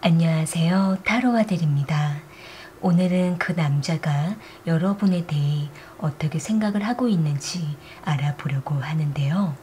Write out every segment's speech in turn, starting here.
안녕하세요. 타로아들입니다. 오늘은 그 남자가 여러분에 대해 어떻게 생각을 하고 있는지 알아보려고 하는데요.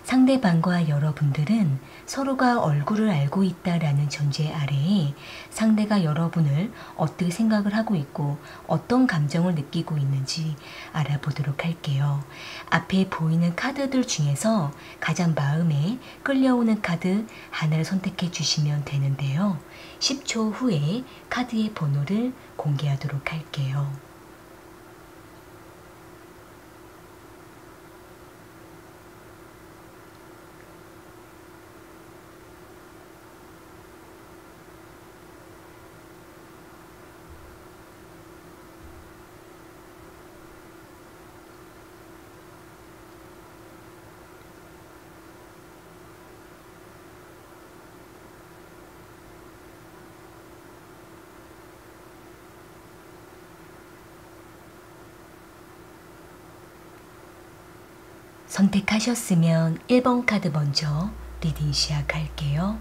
상대방과 여러분들은 서로가 얼굴을 알고 있다라는 전제 아래에 상대가 여러분을 어떻게 생각을 하고 있고 어떤 감정을 느끼고 있는지 알아보도록 할게요. 앞에 보이는 카드들 중에서 가장 마음에 끌려오는 카드 하나를 선택해 주시면 되는데요. 10초 후에 카드의 번호를 공개하도록 할게요. 선택하셨으면 1번 카드 먼저 리딩 시작할게요.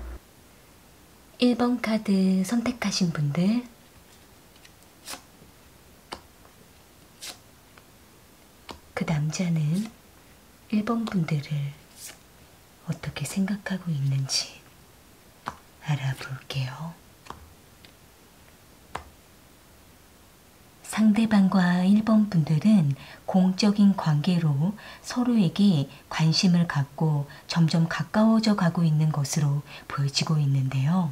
1번 카드 선택하신 분들, 그 남자는 1번 분들을 어떻게 생각하고 있는지 알아볼게요. 상대방과 1번 분들은 공적인 관계로 서로에게 관심을 갖고 점점 가까워져 가고 있는 것으로 보여지고 있는데요.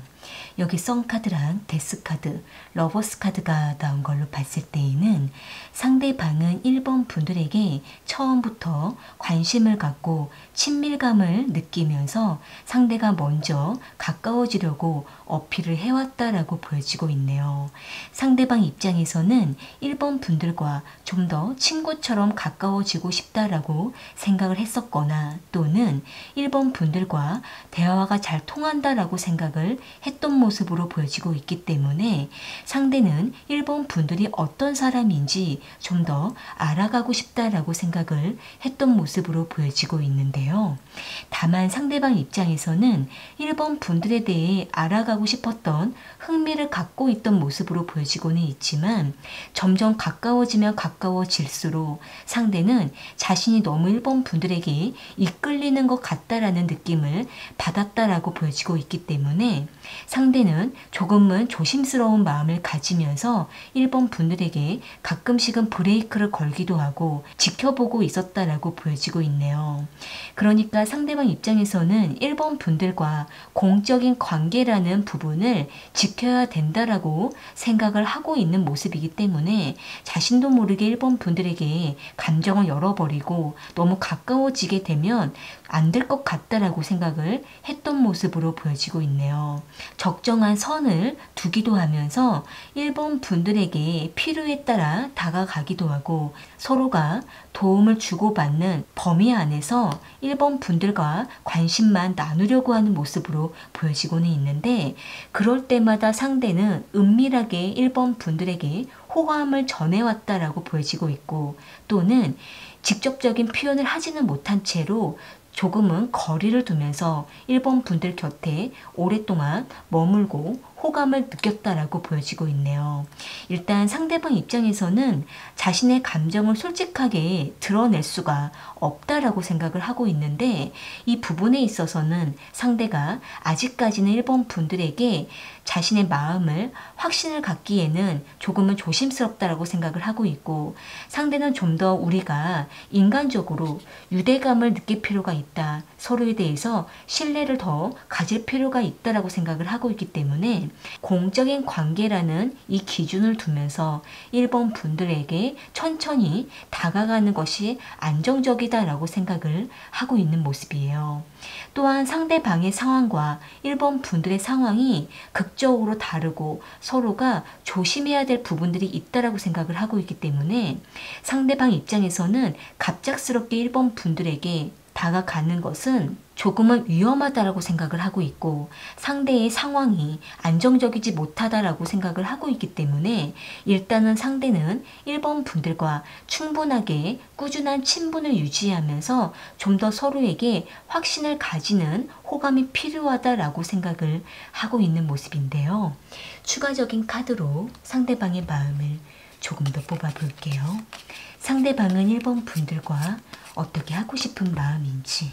여기 썬카드랑 데스카드, 러버스 카드가 나온 걸로 봤을 때에는 상대방은 1번 분들에게 처음부터 관심을 갖고 친밀감을 느끼면서 상대가 먼저 가까워지려고 어필을 해왔다라고 보여지고 있네요. 상대방 입장에서는 1번 분들과 좀 더 친구처럼 가까워지고 싶다라고 생각을 했었거나 또는 1번 분들과 대화가 잘 통한다라고 생각을 했던 모습으로 보여지고 있기 때문에 상대는 1번 분들이 어떤 사람인지 좀 더 알아가고 싶다라고 생각을 했던 모습으로 보여지고 있는데요. 다만 상대방 입장에서는 1번 분들에 대해 알아가고 싶었던 흥미를 갖고 있던 모습으로 보여지고는 있지만 점점 가까워지면 가까워질수록 상대는 자신이 너무 1번 분들에게 이끌리는 것 같다라는 느낌을 받았다라고 보여지고 있기 때문에 상대는 조금은 조심스러운 마음을 가지면서 1번 분들에게 가끔씩은 브레이크를 걸기도 하고 지켜보고 있었다라고 보여지고 있네요. 그러니까 상대방 입장에서는 1번 분들과 공적인 관계라는 부분을 지켜야 된다라고 생각을 하고 있는 모습이기 때문에 자신도 모르게 1번 분들에게 감정을 열어버리고 너무 가까워지게 되면 안 될 것 같다라고 생각을 했던 모습으로 보여지고 있네요. 적정한 선을 두기도 하면서 1번 분들에게 필요에 따라 다가가기도 하고 서로가 도움을 주고받는 범위 안에서 1번 분들과 관심만 나누려고 하는 모습으로 보여지고는 있는데 그럴 때마다 상대는 은밀하게 1번 분들에게 호감을 전해왔다라고 보여지고 있고 또는 직접적인 표현을 하지는 못한 채로 조금은 거리를 두면서 1번 분들 곁에 오랫동안 머물고 호감을 느꼈다라고 보여지고 있네요. 일단 상대방 입장에서는 자신의 감정을 솔직하게 드러낼 수가 없다라고 생각을 하고 있는데, 이 부분에 있어서는 상대가 아직까지는 1번 분들에게 자신의 마음을 확신을 갖기에는 조금은 조심스럽다라고 생각을 하고 있고, 상대는 좀 더 우리가 인간적으로 유대감을 느낄 필요가 있다, 서로에 대해서 신뢰를 더 가질 필요가 있다라고 생각을 하고 있기 때문에 공적인 관계라는 이 기준을 두면서 1번 분들에게 천천히 다가가는 것이 안정적이다라고 생각을 하고 있는 모습이에요. 또한 상대방의 상황과 1번 분들의 상황이 극적으로 다르고 서로가 조심해야 될 부분들이 있다라고 생각을 하고 있기 때문에 상대방 입장에서는 갑작스럽게 1번 분들에게 다가가는 것은 조금은 위험하다라고 생각을 하고 있고, 상대의 상황이 안정적이지 못하다라고 생각을 하고 있기 때문에 일단은 상대는 1번 분들과 충분하게 꾸준한 친분을 유지하면서 좀 더 서로에게 확신을 가지는 호감이 필요하다라고 생각을 하고 있는 모습인데요. 추가적인 카드로 상대방의 마음을 조금 더 뽑아 볼게요. 상대방은 1번 분들과 어떻게 하고 싶은 마음인지.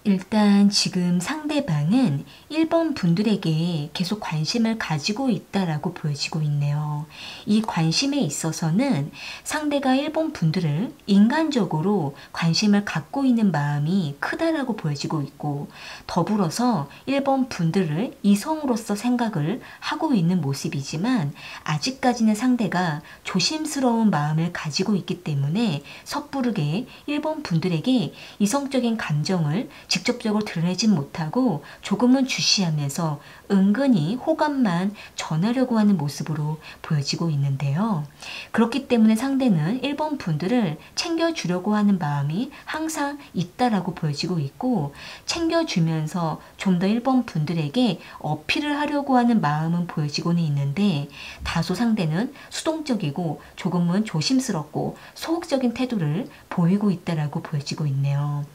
일단 지금 상대방은 1번 분들에게 계속 관심을 가지고 있다라고 보여지고 있네요. 이 관심에 있어서는 상대가 1번 분들을 인간적으로 관심을 갖고 있는 마음이 크다라고 보여지고 있고, 더불어서 1번 분들을 이성으로서 생각을 하고 있는 모습이지만 아직까지는 상대가 조심스러운 마음을 가지고 있기 때문에 섣부르게 1번 분들에게 이성적인 감정을 직접적으로 드러내진 못하고 조금은 주시하면서 은근히 호감만 전하려고 하는 모습으로 보여지고 있는데요. 그렇기 때문에 상대는 1번 분들을 챙겨주려고 하는 마음이 항상 있다라고 보여지고 있고, 챙겨주면서 좀 더 1번 분들에게 어필을 하려고 하는 마음은 보여지고는 있는데, 다소 상대는 수동적이고 조금은 조심스럽고 소극적인 태도를 보이고 있다라고 보여지고 있네요.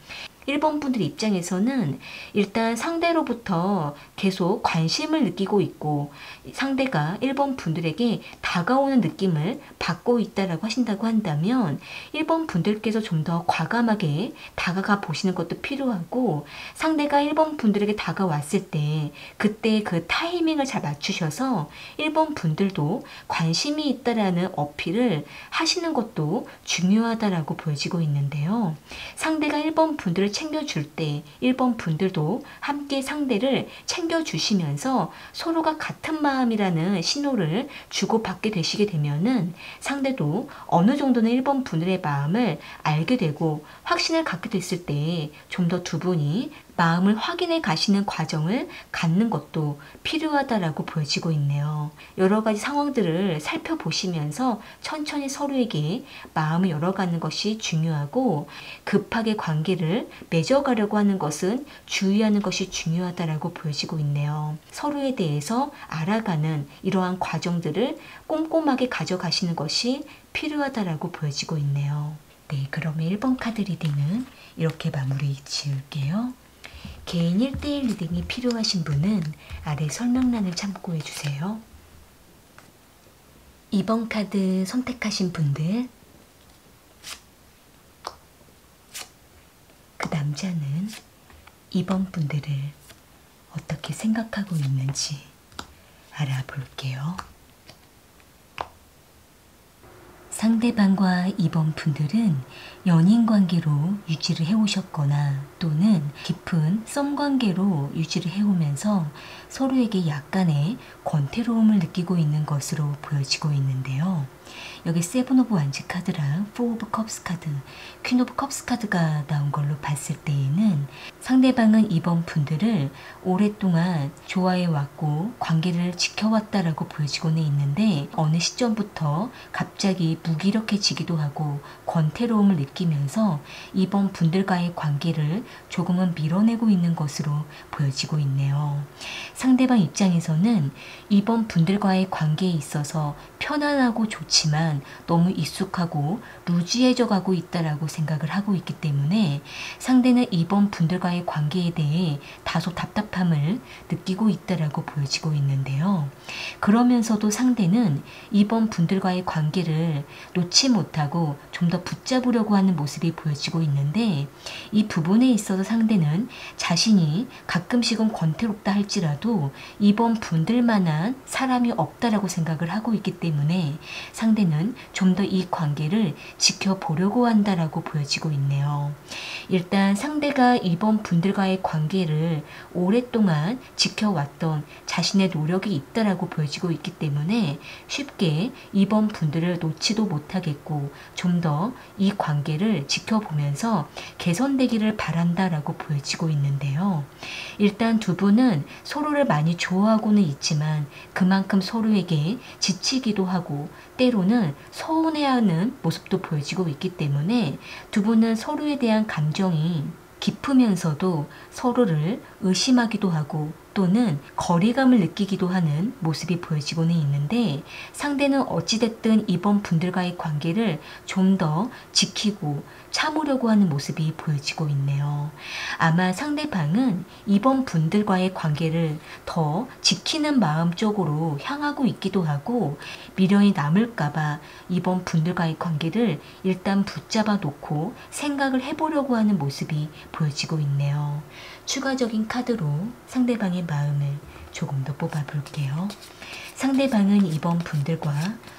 1번 분들 입장에서는 일단 상대로부터 계속 관심을 느끼고 있고, 상대가 1번 분들에게 다가오는 느낌을 받고 있다라고 하신다고 한다면 1번 분들께서 좀 더 과감하게 다가가 보시는 것도 필요하고, 상대가 1번 분들에게 다가왔을 때 그때 그 타이밍을 잘 맞추셔서 1번 분들도 관심이 있다라는 어필을 하시는 것도 중요하다라고 보여지고 있는데요. 상대가 1번 분들을 챙겨줄 때 1번 분들도 함께 상대를 챙겨주시면서 서로가 같은 마음이라는 신호를 주고받게 되시게 되면은 상대도 어느 정도는 1번 분들의 마음을 알게 되고 확신을 갖게 됐을 때 좀 더 두 분이 마음을 확인해 가시는 과정을 갖는 것도 필요하다라고 보여지고 있네요. 여러 가지 상황들을 살펴보시면서 천천히 서로에게 마음을 열어가는 것이 중요하고, 급하게 관계를 맺어가려고 하는 것은 주의하는 것이 중요하다라고 보여지고 있네요. 서로에 대해서 알아가는 이러한 과정들을 꼼꼼하게 가져가시는 것이 필요하다라고 보여지고 있네요. 네, 그러면 1번 카드 리딩은 이렇게 마무리 지을게요. 개인 1대1 리딩이 필요하신 분은 아래 설명란을 참고해 주세요. 2번 카드 선택하신 분들, 그 남자는 2번 분들을 어떻게 생각하고 있는지 알아볼게요. 상대방과 2번 분들은 연인 관계로 유지를 해오셨거나 또는 깊은 썸 관계로 유지를 해오면서 서로에게 약간의 권태로움을 느끼고 있는 것으로 보여지고 있는데요. 여기 세븐 오브 완즈 카드랑 포 오브 컵스 카드, 퀸 오브 컵스 카드가 나온 걸로 봤을 때에는 상대방은 이번 분들을 오랫동안 좋아해 왔고 관계를 지켜왔다라고 보여지고는 있는데 어느 시점부터 갑자기 무기력해지기도 하고 권태로움을 느끼면서 이번 분들과의 관계를 조금은 밀어내고 있는 것으로 보여지고 있네요. 상대방 입장에서는 이번 분들과의 관계에 있어서 편안하고 좋지만 너무 익숙하고 루즈해져 가고 있다라고 생각을 하고 있기 때문에 상대는 이번 분들과의 관계에 대해 다소 답답함을 느끼고 있다라고 보여지고 있는데요. 그러면서도 상대는 이번 분들과의 관계를 놓지 못하고 좀 더 붙잡으려고 하는 모습이 보여지고 있는데 이 부분에 있어서 상대는 자신이 가끔씩은 권태롭다 할지라도 이번 분들만한 사람이 없다라고 생각을 하고 있기 때문에 상대는 좀 더 이 관계를 지켜보려고 한다라고 보여지고 있네요. 일단 상대가 이번 분들과의 관계를 오랫동안 지켜왔던 자신의 노력이 있다라고 보여지고 있기 때문에 쉽게 이번 분들을 놓지도 못하겠고 좀 더 이 관계를 지켜보면서 개선되기를 바란다라고 보여지고 있는데요. 일단 두 분은 서로를 많이 좋아하고는 있지만 그만큼 서로에게 지치기도 하고 때로는 서운해하는 모습도 보여지고 있기 때문에 두 분은 서로에 대한 감정이 깊으면서도 서로를 의심하기도 하고 또는 거리감을 느끼기도 하는 모습이 보여지고는 있는데 상대는 어찌됐든 이번 분들과의 관계를 좀 더 지키고 참으려고 하는 모습이 보여지고 있네요. 아마 상대방은 이번 분들과의 관계를 더 지키는 마음 쪽으로 향하고 있기도 하고 미련이 남을까봐 이번 분들과의 관계를 일단 붙잡아 놓고 생각을 해보려고 하는 모습이 보여지고 있네요. 추가적인 카드로 상대방의 마음을 조금 더 뽑아 볼게요. 상대방은 이번 분들과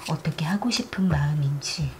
어떻게 하고 싶은 마음인지,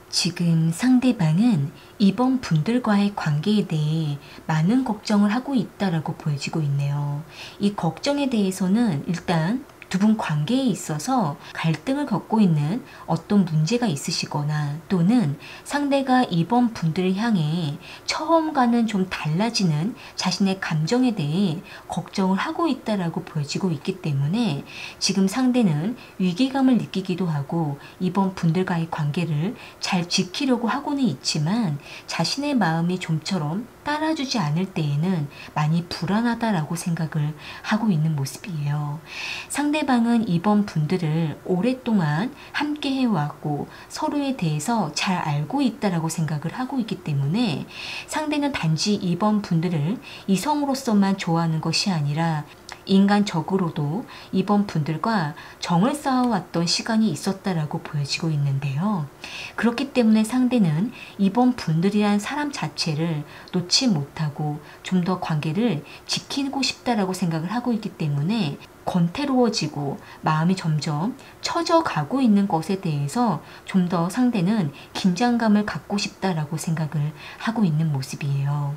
지금 상대방은 이번 분들과의 관계에 대해 많은 걱정을 하고 있다라고 보여지고 있네요. 이 걱정에 대해서는 일단 두 분 관계에 있어서 갈등을 겪고 있는 어떤 문제가 있으시거나 또는 상대가 이번 분들을 향해 처음과는 좀 달라지는 자신의 감정에 대해 걱정을 하고 있다라고 보여지고 있기 때문에 지금 상대는 위기감을 느끼기도 하고 이번 분들과의 관계를 잘 지키려고 하고는 있지만 자신의 마음이 좀처럼 따라주지 않을 때에는 많이 불안하다라고 생각을 하고 있는 모습이에요. 상대방은 이번 분들을 오랫동안 함께 해왔고 서로에 대해서 잘 알고 있다라고 생각을 하고 있기 때문에 상대는 단지 이번 분들을 이성으로서만 좋아하는 것이 아니라 인간적으로도 이번 분들과 정을 쌓아왔던 시간이 있었다라고 보여지고 있는데요. 그렇기 때문에 상대는 이번 분들이란 사람 자체를 놓지 못하고 좀 더 관계를 지키고 싶다라고 생각을 하고 있기 때문에 권태로워지고 마음이 점점 처져 가고 있는 것에 대해서 좀 더 상대는 긴장감을 갖고 싶다라고 생각을 하고 있는 모습이에요.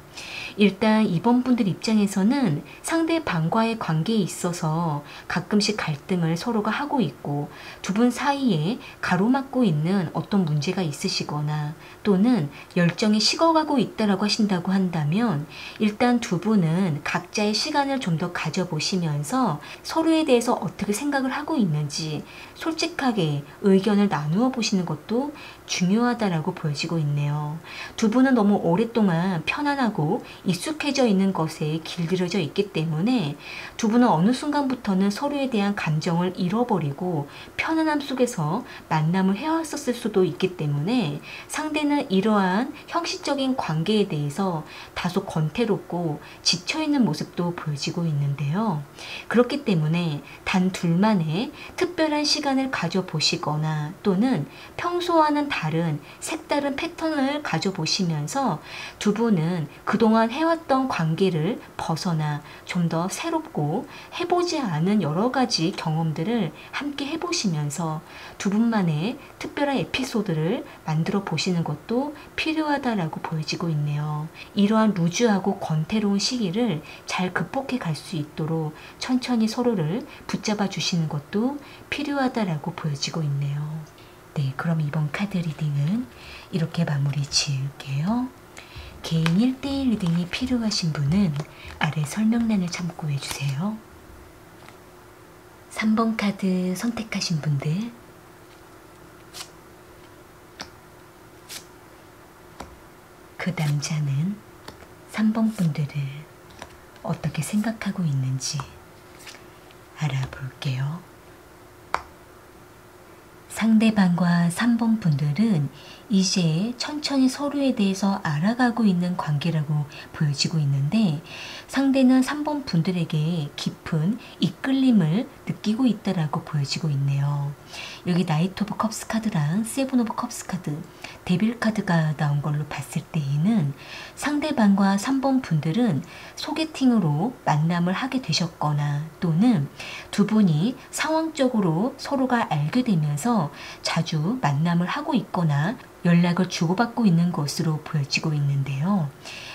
일단 이번 분들 입장에서는 상대방과의 관계에 있어서 가끔씩 갈등을 서로가 하고 있고 두 분 사이에 가로막고 있는 어떤 문제가 있으시거나 또는 열정이 식어가고 있다라고 하신다고 한다면 일단 두 분은 각자의 시간을 좀 더 가져보시면서 서로에 대해서 어떻게 생각을 하고 있는지 솔직하게 의견을 나누어 보시는 것도 중요하다라고 보여지고 있네요. 두 분은 너무 오랫동안 편안하고 익숙해져 있는 것에 길들여져 있기 때문에 두 분은 어느 순간부터는 서로에 대한 감정을 잃어버리고 편안함 속에서 만남을 해왔었을 수도 있기 때문에 상대는 이러한 형식적인 관계에 대해서 다소 권태롭고 지쳐있는 모습도 보여지고 있는데요. 그렇기 때문에 전에 단 둘만의 특별한 시간을 가져보시거나 또는 평소와는 다른 색다른 패턴을 가져보시면서 두 분은 그동안 해왔던 관계를 벗어나 좀 더 새롭고 해보지 않은 여러 가지 경험들을 함께 해보시면서 두 분만의 특별한 에피소드를 만들어 보시는 것도 필요하다라고 보여지고 있네요. 이러한 루즈하고 권태로운 시기를 잘 극복해 갈 수 있도록 천천히 서로를 붙잡아 주시는 것도 필요하다라고 보여지고 있네요. 네, 그럼 이번 카드 리딩은 이렇게 마무리 지을게요. 개인 1대1 리딩이 필요하신 분은 아래 설명란을 참고해 주세요. 3번 카드 선택하신 분들, 그 남자는 3번 분들을 어떻게 생각하고 있는지 알아볼게요. 상대방과 3번 분들은 이제 천천히 서로에 대해서 알아가고 있는 관계라고 보여지고 있는데, 상대는 3번 분들에게 깊은 이끌림을 느끼고 있다라고 보여지고 있네요. 여기 나이트 오브 컵스 카드랑 세븐 오브 컵스 카드, 데빌 카드가 나온 걸로 봤을 때에는 상대방과 3번 분들은 소개팅으로 만남을 하게 되셨거나 또는 두 분이 상황적으로 서로가 알게 되면서 자주 만남을 하고 있거나 연락을 주고받고 있는 것으로 보여지고 있는데요.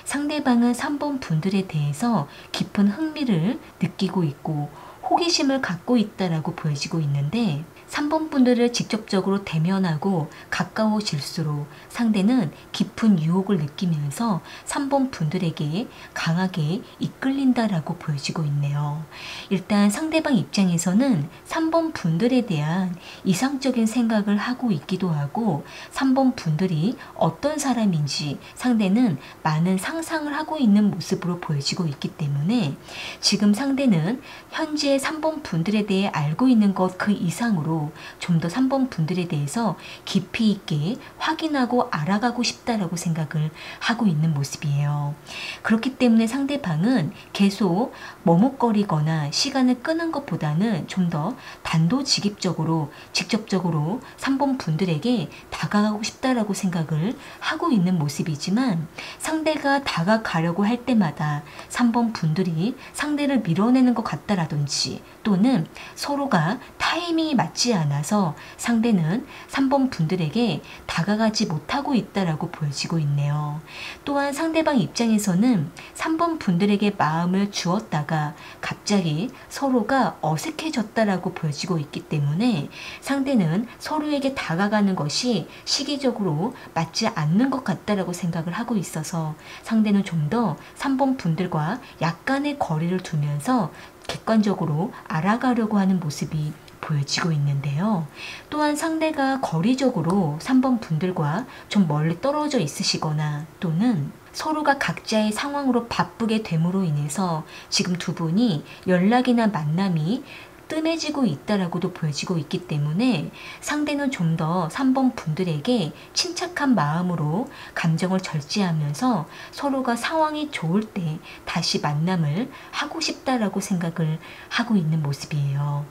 상대방은 3번 분들에 대해서 깊은 흥미를 느끼고 있고 호기심을 갖고 있다라고 보여지고 있는데, 3번 분들을 직접적으로 대면하고 가까워질수록 상대는 깊은 유혹을 느끼면서 3번 분들에게 강하게 이끌린다라고 보여지고 있네요. 일단 상대방 입장에서는 3번 분들에 대한 이상적인 생각을 하고 있기도 하고, 3번 분들이 어떤 사람인지 상대는 많은 상상을 하고 있는 모습으로 보여지고 있기 때문에 지금 상대는 현재 3번 분들에 대해 알고 있는 것 그 이상으로 좀 더 3번 분들에 대해서 깊이 있게 확인하고 알아가고 싶다라고 생각을 하고 있는 모습이에요. 그렇기 때문에 상대방은 계속 머뭇거리거나 시간을 끄는 것보다는 좀 더 단도직입적으로 직접적으로 3번 분들에게 다가가고 싶다라고 생각을 하고 있는 모습이지만, 상대가 다가가려고 할 때마다 3번 분들이 상대를 밀어내는 것 같다라든지 또는 서로가 타이밍이 맞지 않아서 상대는 3번 분들에게 다가가지 못하고 있다라고 보여지고 있네요. 또한 상대방 입장에서는 3번 분들에게 마음을 주었다가 갑자기 서로가 어색해졌다라고 보여지고 있기 때문에 상대는 서로에게 다가가는 것이 시기적으로 맞지 않는 것 같다라고 생각을 하고 있어서 상대는 좀 더 3번 분들과 약간의 거리를 두면서 객관적으로 알아가려고 하는 모습이 보여지고 있는데요. 또한 상대가 거리적으로 3번 분들과 좀 멀리 떨어져 있으시거나 또는 서로가 각자의 상황으로 바쁘게 됨으로 인해서 지금 두 분이 연락이나 만남이 뜸해지고 있다라고도 보여지고 있기 때문에 상대는 좀 더 3번 분들에게 침착한 마음으로 감정을 절제하면서 서로가 상황이 좋을 때 다시 만남을 하고 싶다라고 생각을 하고 있는 모습이에요.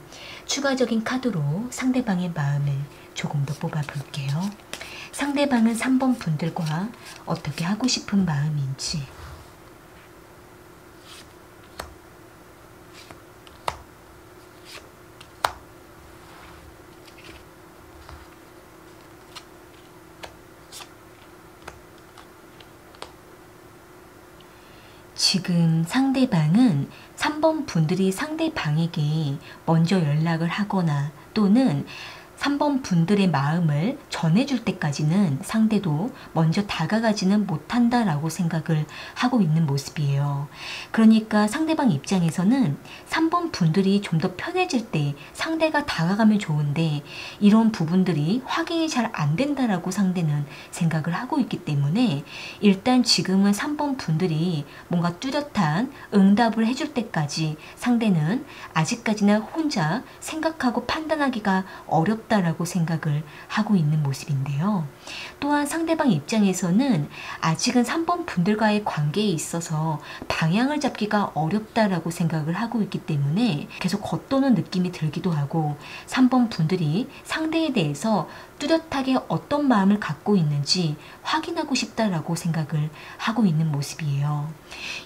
추가적인 카드로 상대방의 마음을 조금 더 뽑아 볼게요. 상대방은 3번 분들과 어떻게 하고 싶은 마음인지, 지금 상대방은 3번 분들이 상대방에게 먼저 연락을 하거나 또는 3번 분들의 마음을 전해줄 때까지는 상대도 먼저 다가가지는 못한다라고 생각을 하고 있는 모습이에요. 그러니까 상대방 입장에서는 3번 분들이 좀 더 편해질 때 상대가 다가가면 좋은데 이런 부분들이 확인이 잘 안 된다라고 상대는 생각을 하고 있기 때문에 일단 지금은 3번 분들이 뭔가 뚜렷한 응답을 해줄 때까지 상대는 아직까지는 혼자 생각하고 판단하기가 어렵다 어렵다라고 생각을 하고 있는 모습인데요. 또한 상대방 입장에서는 아직은 3번 분들과의 관계에 있어서 방향을 잡기가 어렵다라고 생각을 하고 있기 때문에 계속 겉도는 느낌이 들기도 하고 3번 분들이 상대에 대해서 뚜렷하게 어떤 마음을 갖고 있는지 확인하고 싶다라고 생각을 하고 있는 모습이에요.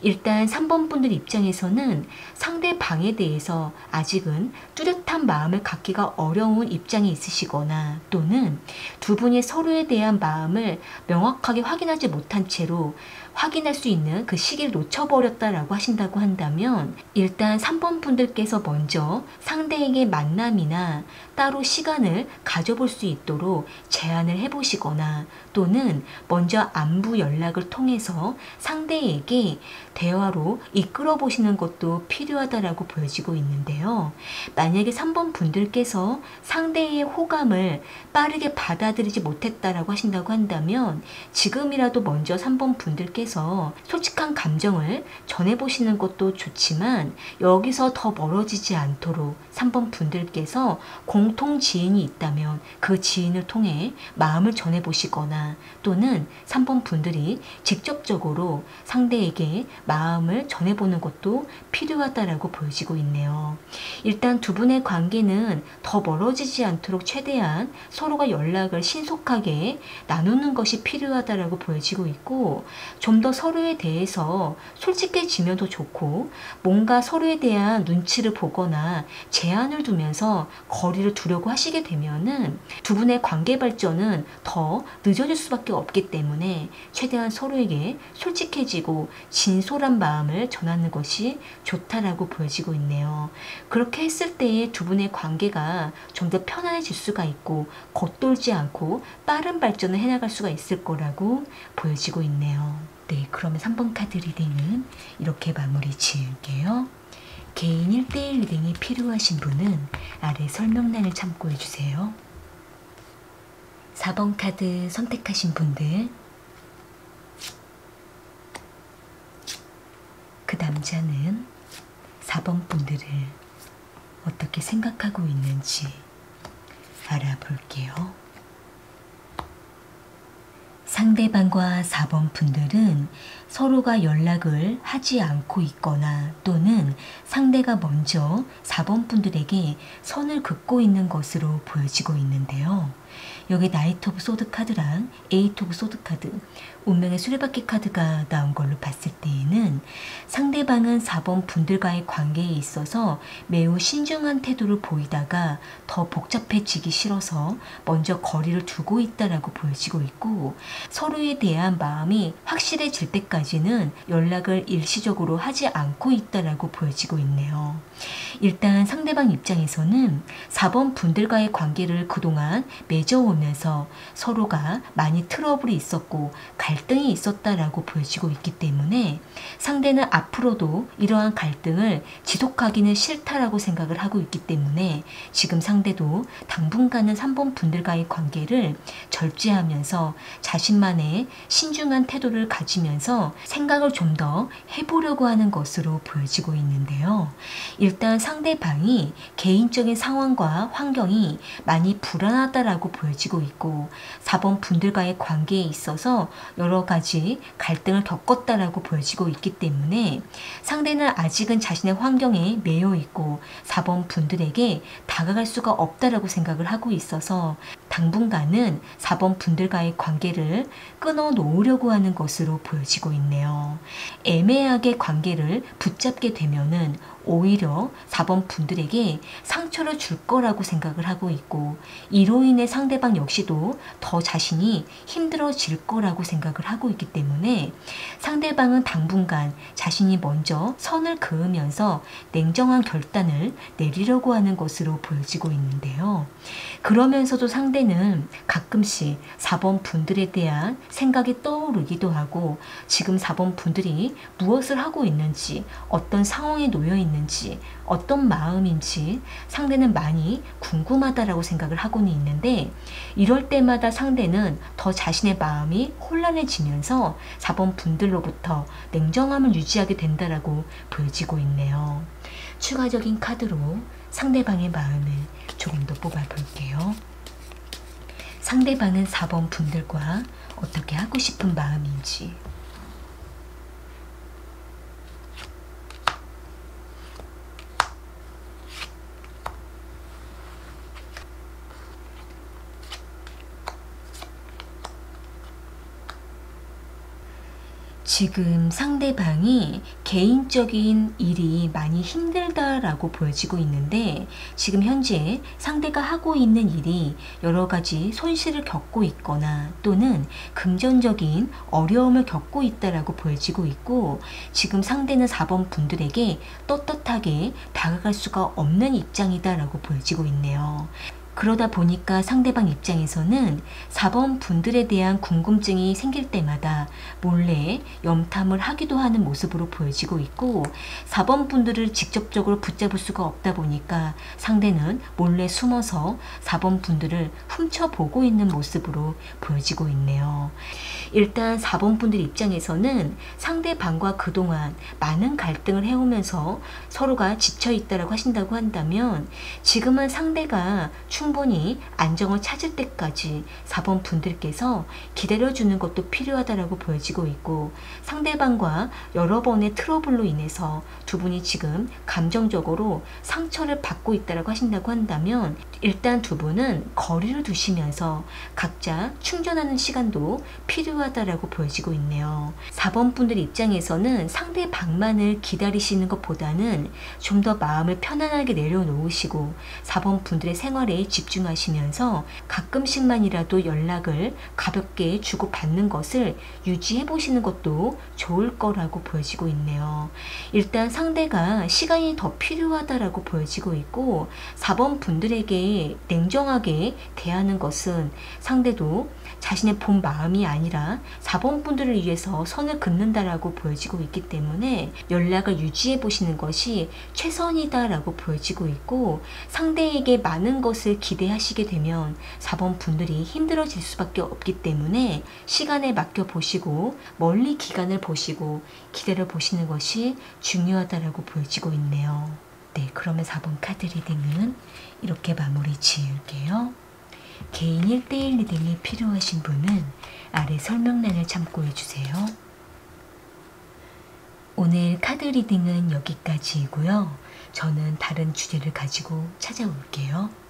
일단 3번 분들 입장에서는 상대방에 대해서 아직은 뚜렷한 마음을 갖기가 어려운 입장에 있으시거나 또는 두 분이 서로에 대한 마음을 명확하게 확인하지 못한 채로 확인할 수 있는 그 시기를 놓쳐버렸다라고 하신다고 한다면 일단 3번 분들께서 먼저 상대에게 만남이나 따로 시간을 가져볼 수 있도록 제안을 해보시거나 또는 먼저 안부 연락을 통해서 상대에게 대화로 이끌어 보시는 것도 필요하다라고 보여지고 있는데요. 만약에 3번 분들께서 상대의 호감을 빠르게 받아들이지 못했다라고 하신다고 한다면 지금이라도 먼저 3번 분들께서 솔직한 감정을 전해보시는 것도 좋지만 여기서 더 멀어지지 않도록 3번 분들께서 공통 지인이 있다면 그 지인을 통해 마음을 전해보시거나 또는 3번 분들이 직접적으로 상대에게 마음을 전해보는 것도 필요하다라고 보여지고 있네요. 일단 두 분의 관계는 더 멀어지지 않도록 최대한 서로가 연락을 신속하게 나누는 것이 필요하다라고 보여지고 있고 좀 더 서로에 대해서 솔직해지면 더 좋고 뭔가 서로에 대한 눈치를 보거나 제한을 두면서 거리를 두려고 하시게 되면은 두 분의 관계 발전은 더 늦어질 수밖에 없기 때문에 최대한 서로에게 솔직해지고 진솔한 마음을 전하는 것이 좋다라고 보여지고 있네요. 그렇게 했을 때에 두 분의 관계가 좀 더 편안해질 수가 있고 겉돌지 않고 빠른 발전을 해나갈 수가 있을 거라고 보여지고 있네요. 네, 그러면 3번 카드 리딩은 이렇게 마무리 지을게요. 개인 1대1 리딩이 필요하신 분은 아래 설명란을 참고해 주세요. 4번 카드 선택하신 분들, 그 남자는 4번 분들을 어떻게 생각하고 있는지 알아볼게요. 상대방과 4번 분들은 서로가 연락을 하지 않고 있거나 또는 상대가 먼저 4번 분들에게 선을 긋고 있는 것으로 보여지고 있는데요. 여기 나이트 오브 소드 카드랑 에이트 오브 소드 카드, 운명의 수레바퀴 카드가 나온 걸로 봤을 때에는 상대방은 4번 분들과의 관계에 있어서 매우 신중한 태도를 보이다가 더 복잡해지기 싫어서 먼저 거리를 두고 있다라고 보여지고 있고 서로에 대한 마음이 확실해질 때까지는 연락을 일시적으로 하지 않고 있다라고 보여지고 있네요. 일단 상대방 입장에서는 4번 분들과의 관계를 그동안 맺어오면서 서로가 많이 트러블이 있었고 갈등이 있었다라고 보여지고 있기 때문에 상대는 앞으로도 이러한 갈등을 지속하기는 싫다라고 생각을 하고 있기 때문에 지금 상대도 당분간은 3번 분들과의 관계를 절제하면서 자신만의 신중한 태도를 가지면서 생각을 좀 더 해보려고 하는 것으로 보여지고 있는데요. 일단 상대방이 개인적인 상황과 환경이 많이 불안하다라고 보여지고 있고 4번 분들과의 관계에 있어서 여러 가지 갈등을 겪었다라고 보여지고 있기 때문에 상대는 아직은 자신의 환경에 매여 있고 4번 분들에게 다가갈 수가 없다라고 생각을 하고 있어서 당분간은 4번 분들과의 관계를 끊어 놓으려고 하는 것으로 보여지고 있네요. 애매하게 관계를 붙잡게 되면은 오히려 4번 분들에게 상처를 줄 거라고 생각을 하고 있고 이로 인해 상대방 역시도 더 자신이 힘들어질 거라고 생각을 하고 있기 때문에 상대방은 당분간 자신이 먼저 선을 그으면서 냉정한 결단을 내리려고 하는 것으로 보여지고 있는데요. 그러면서도 상대는 가끔씩 4번 분들에 대한 생각이 떠오르기도 하고 지금 4번 분들이 무엇을 하고 있는지 어떤 상황에 놓여 있는지 어떤 마음인지 상대는 많이 궁금하다라고 생각을 하고는 있는데 이럴 때마다 상대는 더 자신의 마음이 혼란해지면서 4번 분들로부터 냉정함을 유지하게 된다라고 보여지고 있네요. 추가적인 카드로 상대방의 마음을 조금 더 뽑아볼게요. 상대방은 4번 분들과 어떻게 하고 싶은 마음인지. 지금 상대방이 개인적인 일이 많이 힘들다라고 보여지고 있는데, 지금 현재 상대가 하고 있는 일이 여러 가지 손실을 겪고 있거나 또는 금전적인 어려움을 겪고 있다라고 보여지고 있고, 지금 상대는 4번 분들에게 떳떳하게 다가갈 수가 없는 입장이다라고 보여지고 있네요. 그러다 보니까 상대방 입장에서는 4번 분들에 대한 궁금증이 생길 때마다 몰래 염탐을 하기도 하는 모습으로 보여지고 있고, 4번 분들을 직접적으로 붙잡을 수가 없다 보니까 상대는 몰래 숨어서 4번 분들을 훔쳐보고 있는 모습으로 보여지고 있네요. 일단 4번 분들 입장에서는 상대방과 그동안 많은 갈등을 해오면서 서로가 지쳐있다라고 하신다고 한다면, 지금은 상대가 충분히 안정을 찾을 때까지 4번 분들께서 기다려주는 것도 필요하다라고 보여지고 있고, 상대방과 여러 번의 트러블로 인해서 두 분이 지금 감정적으로 상처를 받고 있다라고 하신다고 한다면, 일단 두 분은 거리를 두시면서 각자 충전하는 시간도 필요하다라고 보여지고 있네요. 4번 분들 입장에서는 상대방만을 기다리시는 것보다는 좀 더 마음을 편안하게 내려놓으시고 4번 분들의 생활에 집중하시면서 가끔씩만이라도 연락을 가볍게 주고받는 것을 유지해 보시는 것도 좋을 거라고 보여지고 있네요. 일단 상대가 시간이 더 필요하다라고 보여지고 있고, 4번 분들에게 냉정하게 대하는 것은 상대도 자신의 본 마음이 아니라 4번 분들을 위해서 선을 긋는다라고 보여지고 있기 때문에 연락을 유지해 보시는 것이 최선이다라고 보여지고 있고, 상대에게 많은 것을 기대하시게 되면 4번 분들이 힘들어질 수밖에 없기 때문에 시간에 맡겨 보시고 멀리 기간을 보시고 기다려 보시는 것이 중요하다라고 보여지고 있네요. 네, 그러면 4번 카드 리딩은 이렇게 마무리 지을게요. 개인 1대1 리딩이 필요하신 분은 아래 설명란을 참고해 주세요. 오늘 카드 리딩은 여기까지이고요. 저는 다른 주제를 가지고 찾아올게요.